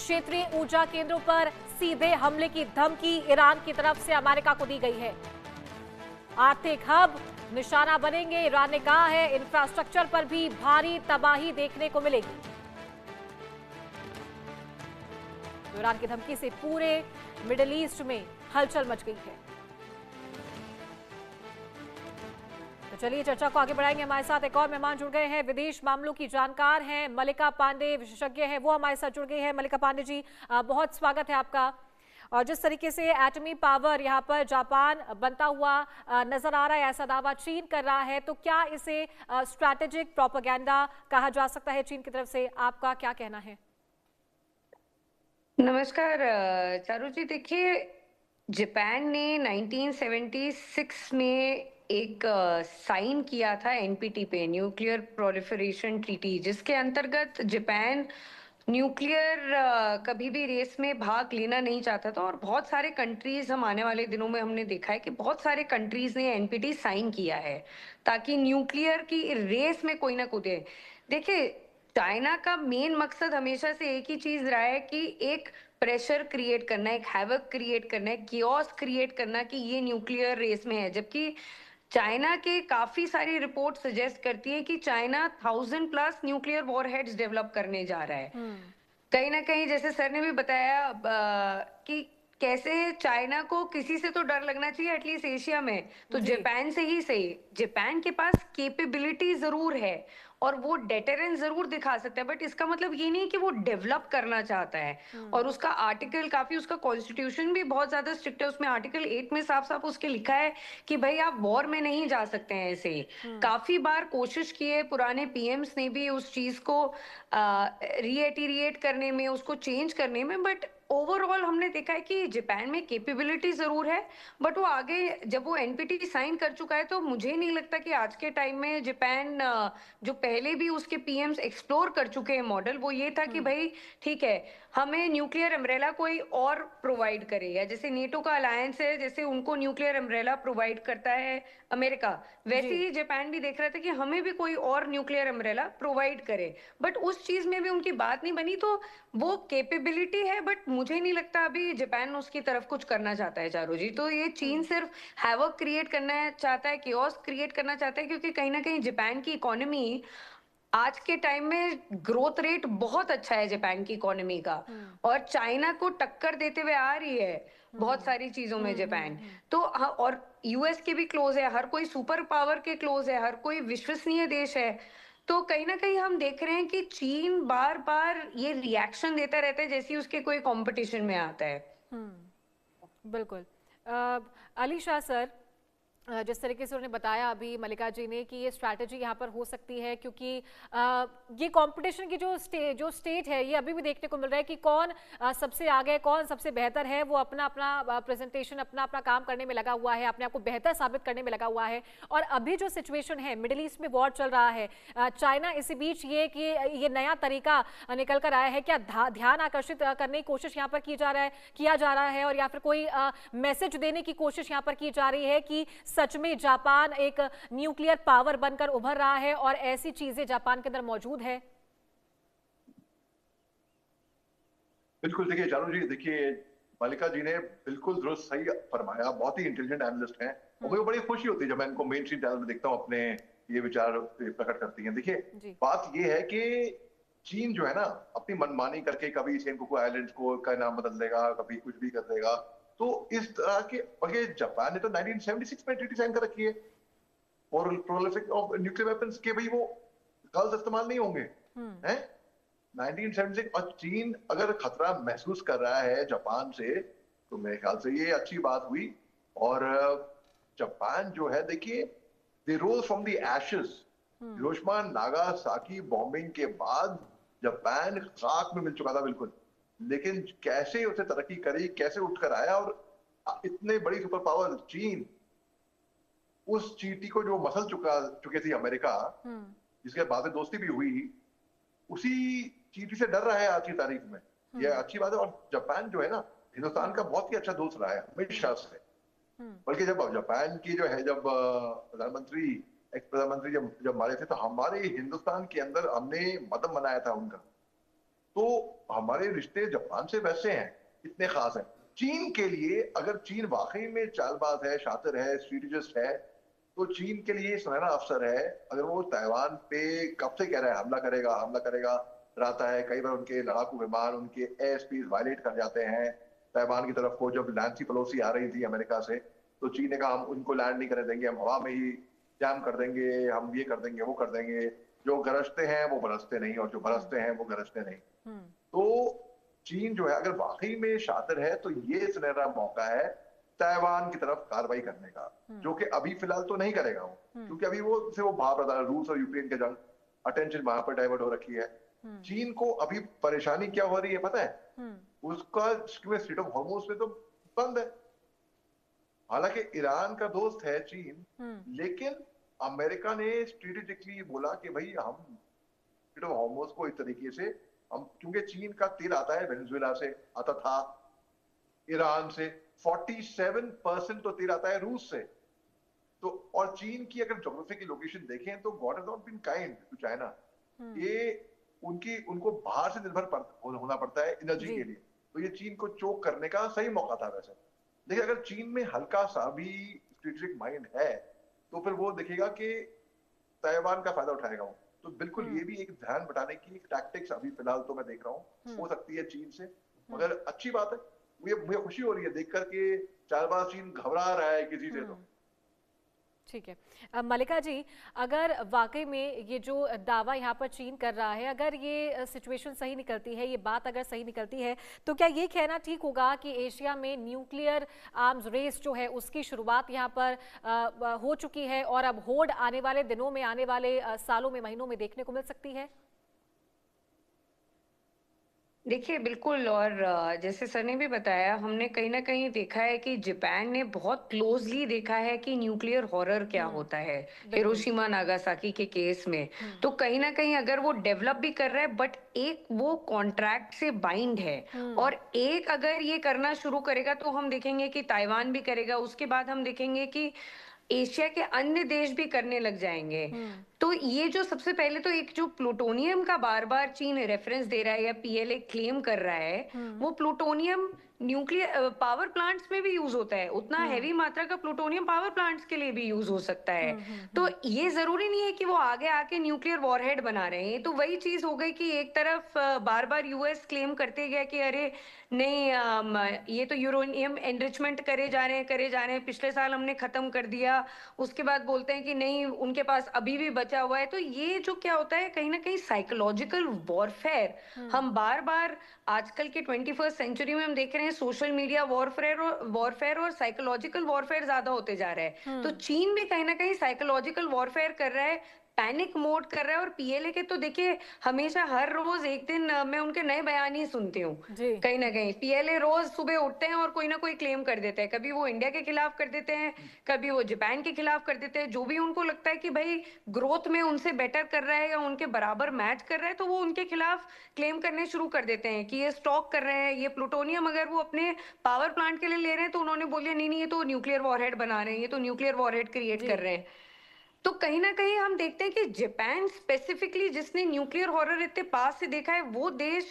क्षेत्रीय ऊर्जा केंद्रों पर सीधे हमले की धमकी ईरान की तरफ से अमेरिका को दी गई है। आर्थिक हब निशाना बनेंगे, ईरान ने कहा है। इंफ्रास्ट्रक्चर पर भी भारी तबाही देखने को मिलेगी। तो ईरान की धमकी से पूरे मिडिल ईस्ट में हलचल मच गई है। तो चलिए चर्चा को आगे बढ़ाएंगे। हमारे साथ एक और मेहमान जुड़ गए हैं, विदेश मामलों की जानकार हैं मल्लिका पांडे, विशेषज्ञ हैं, वो हमारे साथ जुड़ गई हैं। मल्लिका पांडे जी, बहुत स्वागत है आपका। और जिस तरीके से एटमी पावर यहाँ पर जापान बनता हुआ नजर आ रहा है, ऐसा दावा चीन कर रहा है, तो क्या इसे स्ट्रैटेजिक प्रोपेगेंडा कहा जा सकता है चीन की तरफ से? आपका क्या कहना है? नमस्कार चारू जी, देखिए जापान ने 1976 में एक साइन किया था एनपीटी पे, न्यूक्लियर प्रोलिफरेशन ट्रीटी, जिसके अंतर्गत जापान न्यूक्लियर कभी भी रेस में भाग लेना नहीं चाहता था। और बहुत सारे कंट्रीज, हम आने वाले दिनों में हमने देखा है कि बहुत सारे कंट्रीज ने एनपीटी साइन किया है ताकि न्यूक्लियर की रेस में कोई ना कूदे। देखिए, चाइना का मेन मकसद हमेशा से एक ही चीज रहा है कि एक प्रेशर क्रिएट करना, एक हैवक क्रिएट करना, एक कियोस क्रिएट करना कि ये न्यूक्लियर रेस में है। जबकि चाइना के काफी सारी रिपोर्ट सजेस्ट करती है कि चाइना 1000+ न्यूक्लियर वॉरहेड्स डेवलप करने जा रहा है। कहीं ना कहीं, जैसे सर ने भी बताया कि कैसे चाइना को किसी से तो डर लगना चाहिए एटलीस्ट एशिया में, तो जापान से ही सही। जापान के पास कैपेबिलिटी जरूर है और वो डेटरेंस जरूर दिखा सकता है, बट इसका मतलब ये नहीं कि वो डेवलप करना चाहता है। और उसका आर्टिकल काफी, उसका कॉन्स्टिट्यूशन भी बहुत ज्यादा स्ट्रिक्ट है। उसमें आर्टिकल 8 में साफ साफ उसके लिखा है कि भाई आप वॉर में नहीं जा सकते हैं ऐसे। काफी बार कोशिश की है पुराने पीएम्स ने भी उस चीज को रीएटिरिएट करने में, उसको चेंज करने में, बट ओवरऑल हमने देखा है कि जापान में कैपेबिलिटी जरूर है। बट वो आगे, जब वो एनपीटी साइन कर चुका है, तो मुझे नहीं लगता कि आज के टाइम में जापान, जो पहले भी उसके पीएम्स एक्सप्लोर कर चुके हैं मॉडल, वो ये था कि भाई ठीक है, हमें न्यूक्लियर अम्ब्रेला कोई और प्रोवाइड करे, या जैसे नेटो का अलायंस है, जैसे उनको न्यूक्लियर अम्ब्रेला प्रोवाइड करता है अमेरिका, वैसे ही जापान भी देख रहा था कि हमें भी कोई और न्यूक्लियर अम्ब्रेला प्रोवाइड करे। बट उस चीज में भी उनकी बात नहीं बनी। तो वो कैपेबिलिटी है, बट मुझे नहीं लगता अभी जापान उसकी तरफ कुछ करना चाहता है चारू जी। तो ये चीन सिर्फ हैवक क्रिएट करना चाहता है, कियोस क्रिएट करना चाहता है, क्योंकि कहीं ना कहीं जापान की इकोनॉमी आज के टाइम में ग्रोथ रेट बहुत अच्छा है जापान की इकोनॉमी का, और चाइना को टक्कर देते हुए आ रही है बहुत सारी चीजों में जापान। तो और यूएस के भी क्लोज है, हर कोई सुपर पावर के क्लोज है, हर कोई विश्वसनीय देश है। तो कहीं ना कहीं हम देख रहे हैं कि चीन बार बार ये रिएक्शन देता रहता है जैसे ही उसके कोई कंपटीशन में आता है। बिल्कुल। अली शाह सर, जिस तरीके से उन्होंने बताया अभी मल्लिका जी ने कि ये स्ट्रैटेजी यहाँ पर हो सकती है, क्योंकि ये कंपटीशन की जो स्टेट है, ये अभी भी देखने को मिल रहा है कि कौन सबसे आगे, कौन सबसे बेहतर है। वो अपना अपना प्रेजेंटेशन, अपना अपना काम करने में लगा हुआ है, अपने आप को बेहतर साबित करने में लगा हुआ है। और अभी जो सिचुएशन है, मिडिल ईस्ट में वॉर चल रहा है, चाइना इसी बीच ये नया तरीका निकल कर आया है, क्या ध्यान आकर्षित करने की कोशिश यहाँ पर किया जा रहा है, और या फिर कोई मैसेज देने की कोशिश यहाँ पर की जा रही है कि सच में जापान एक न्यूक्लियर पावर बनकर उभर रहा है और ऐसी चीजें जापान के अंदर मौजूद है? बिल्कुल, देखिए चारू जी, देखिए मल्लिका जी ने बिल्कुल दुरुस्त सही फरमाया। बहुत ही इंटेलिजेंट एनालिस्ट हैं और मुझे बड़ी खुशी होती है जब मैं इनको मेन स्ट्रीम चैनल में देखता हूँ, अपने ये विचार प्रकट करती हैं। देखिए बात ये है कि चीन जो है ना, अपनी मनमानी करके कभी सेनकाकू आइलैंड्स को का नाम बदल देगा, कभी कुछ भी कर देगा। तो इस तरह के, और ये जापान ने तो 1976 में ट्रीटी साइन कर रखी है और प्रोलिफरेशन ऑफ न्यूक्लियर वेपन्स के, भाई वो गलत इस्तेमाल नहीं होंगे, हैं 1976। और चीन अगर खतरा महसूस कर रहा है जापान से, तो मेरे ख्याल से ये अच्छी बात हुई। और जापान जो है, देखिए they rose from the ashes. Hiroshima Nagasaki bombing के बाद जापान खाक में मिल चुका था बिल्कुल, लेकिन कैसे उसे तरक्की करी, कैसे उठकर आया, और इतने बड़ी सुपर पावर चीन, उस चींटी को जो मसल चुके थी अमेरिका, जिसके बाद में दोस्ती भी हुई, उसी चींटी से डर रहा है आज की तारीख में। यह अच्छी बात है। और जापान जो है ना, हिंदुस्तान का बहुत ही अच्छा दोस्त रहा है हमेशा से। बल्कि जब जापान की जो है, जब एक्स प्रधानमंत्री जब मारे थे, तो हमारे हिंदुस्तान के अंदर हमने मदम बनाया था उनका, तो हमारे रिश्ते जापान से वैसे हैं, इतने खास हैं। चीन के लिए, अगर चीन वाकई में चालबाज है, शातिर है, स्ट्रेटेजिस्ट है, तो चीन के लिए सुनहरा अवसर है। अगर वो ताइवान पे कब से कह रहा है हमला करेगा रहता है, कई बार उनके लड़ाकू विमान उनके एयर स्पेस वायलेट कर जाते हैं ताइवान की तरफ को। जब नैन्सी पेलोसी आ रही थी अमेरिका से, तो चीन ने कहा हम उनको लैंड नहीं करने देंगे, हम हवा में ही जैम कर देंगे, हम ये कर देंगे, वो कर देंगे। जो गरजते हैं वो बरसते नहीं, और जो बरसते हैं वो गरजते नहीं। तो चीन जो है अगर वाकई में शातिर है, तो ये सुनहरा मौका है ताइवान की तरफ कार्रवाई करने का, जो कि अभी फिलहाल तो नहीं करेगा वो, क्योंकि अभी वो भाव रहा है रूस और यूक्रेन के जंग, अटेंशन वहां पर डाइवर्ट हो रखी है। चीन को अभी परेशानी क्या हो रही है पता है? उसका स्ट्रेट ऑफ हॉर्मुज में तो बंद है। हालांकि ईरान का दोस्त है चीन, लेकिन अमेरिका ने स्ट्रेटेजिकली बोला कि भाई हम स्ट्रेट ऑफ हॉर्मुज को इस तरीके से हम, क्योंकि चीन का तेल आता है वेनेजुएला से, आता था ईरान से, 47% तो तेल आता है रूस से। तो और चीन की अगर ज्योग्राफी की लोकेशन देखें तो God has not been kind to China. ये उनको बाहर से निर्भर होना पड़ता है एनर्जी के लिए। तो ये चीन को चोक करने का सही मौका था वैसे। देखिए अगर चीन में हल्का सा भी स्ट्रेटेजिक माइंड है, तो फिर वो देखेगा कि ताइवान का फायदा उठाएगा वो। तो बिल्कुल ये भी एक ध्यान बटाने की टैक्टिक्स अभी फिलहाल तो मैं देख रहा हूँ हो सकती है चीन से, मगर अच्छी बात है। मुझे खुशी हो रही है देखकर के चालबाज चीन घबरा रहा है किसी से। तो ठीक है मल्लिका जी, अगर वाकई में ये जो दावा यहाँ पर चीन कर रहा है, अगर ये सिचुएशन सही निकलती है, ये बात अगर सही निकलती है, तो क्या ये कहना ठीक होगा कि एशिया में न्यूक्लियर आर्म्स रेस जो है उसकी शुरुआत यहाँ पर हो चुकी है और अब होड़ आने वाले दिनों में, आने वाले सालों में, महीनों में देखने को मिल सकती है? देखिए बिल्कुल, और जैसे सर ने भी बताया, हमने कहीं ना कहीं देखा है कि जापान ने बहुत क्लोजली देखा है कि न्यूक्लियर हॉरर क्या होता है हिरोशिमा नागासाकी के केस में। तो कहीं ना कहीं अगर वो डेवलप भी कर रहा है, बट एक वो कॉन्ट्रैक्ट से बाइंड है, और एक अगर ये करना शुरू करेगा तो हम देखेंगे कि ताइवान भी करेगा, उसके बाद हम देखेंगे कि एशिया के अन्य देश भी करने लग जाएंगे। तो ये जो सबसे पहले तो एक जो प्लूटोनियम का बार बार चीन रेफरेंस दे रहा है या पीएलए क्लेम कर रहा है, वो प्लूटोनियम न्यूक्लियर पावर प्लांट्स में भी यूज होता है। उतना हैवी मात्रा का प्लूटोनियम पावर प्लांट्स के लिए भी यूज हो सकता है। तो ये जरूरी नहीं है कि वो आगे आके न्यूक्लियर वॉरहेड बना रहे हैं। तो वही चीज हो गई कि एक तरफ बार बार यूएस क्लेम करते गया कि अरे नहीं, ये तो यूरेनियम एनरिचमेंट करे जा रहे हैं, पिछले साल हमने खत्म कर दिया। उसके बाद बोलते हैं कि नहीं, उनके पास अभी भी बचा हुआ है। तो ये जो क्या होता है, कहीं ना कहीं साइकोलॉजिकल वॉरफेयर हम बार बार आजकल के 21st सेंचुरी में हम देख रहे हैं, सोशल मीडिया वॉरफेयर और साइकोलॉजिकल वॉरफेयर ज्यादा होते जा रहा है। तो चीन भी कहीं ना कहीं साइकोलॉजिकल वॉरफेयर कर रहा है, पैनिक मोड कर रहा है। और पीएलए के तो देखिए हमेशा हर रोज एक दिन मैं उनके नए बयान ही सुनती हूँ। कहीं ना कहीं पीएलए रोज सुबह उठते हैं और कोई ना कोई क्लेम कर देते हैं। कभी वो इंडिया के खिलाफ कर देते हैं, कभी वो जापान के खिलाफ कर देते हैं। जो भी उनको लगता है कि भाई ग्रोथ में उनसे बेटर कर रहा है या उनके बराबर मैच कर रहा है, तो वो उनके खिलाफ क्लेम करने शुरू कर देते हैं कि ये स्टॉक कर रहे हैं, ये प्लूटोनियम अगर वो अपने पावर प्लांट के लिए ले रहे हैं, तो उन्होंने बोलिए नहीं ये तो न्यूक्लियर वॉरहेड बना रहे हैं, ये तो न्यूक्लियर वॉरहेड क्रिएट कर रहे हैं। तो कहीं ना कहीं हम देखते हैं कि जापान स्पेसिफिकली, जिसने न्यूक्लियर हॉरर इतने पास से देखा है, वो देश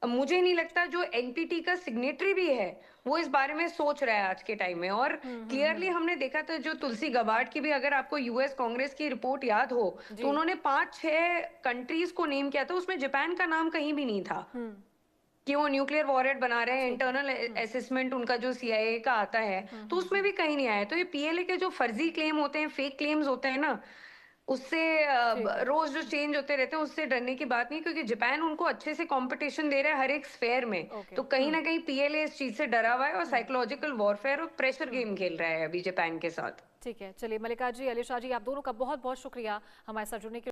मुझे नहीं लगता जो एनपीटी का सिग्नेटरी भी है वो इस बारे में सोच रहा है आज के टाइम में। और क्लियरली हमने देखा था, जो तुलसी गबार्ड की भी, अगर आपको यूएस कांग्रेस की रिपोर्ट याद हो, तो उन्होंने 5-6 कंट्रीज को नेम किया था, उसमें जापान का नाम कहीं भी नहीं था कि वो न्यूक्लियर वॉरहेड बना रहे हैं। इंटरनल असेसमेंट उनका जो सीआईए का आता है, तो उसमें भी कहीं नहीं आया। तो ये पीएलए के जो फर्जी क्लेम होते हैं, फेक क्लेम्स होते हैं ना, उससे रोज जो चेंज होते रहते हैं, उससे डरने की बात नहीं, क्योंकि जापान उनको अच्छे से कंपटीशन दे रहा है हर एक स्फेयर में। तो कहीं ना कहीं पीएलए इस चीज से डरा हुआ है और साइकोलॉजिकल वॉरफेयर और प्रेशर गेम खेल रहा है अभी जापान के साथ। ठीक है, चलिए मल्लिका जी, अली शाह जी, आप दोनों का बहुत बहुत शुक्रिया हमारे साथ जुड़ने के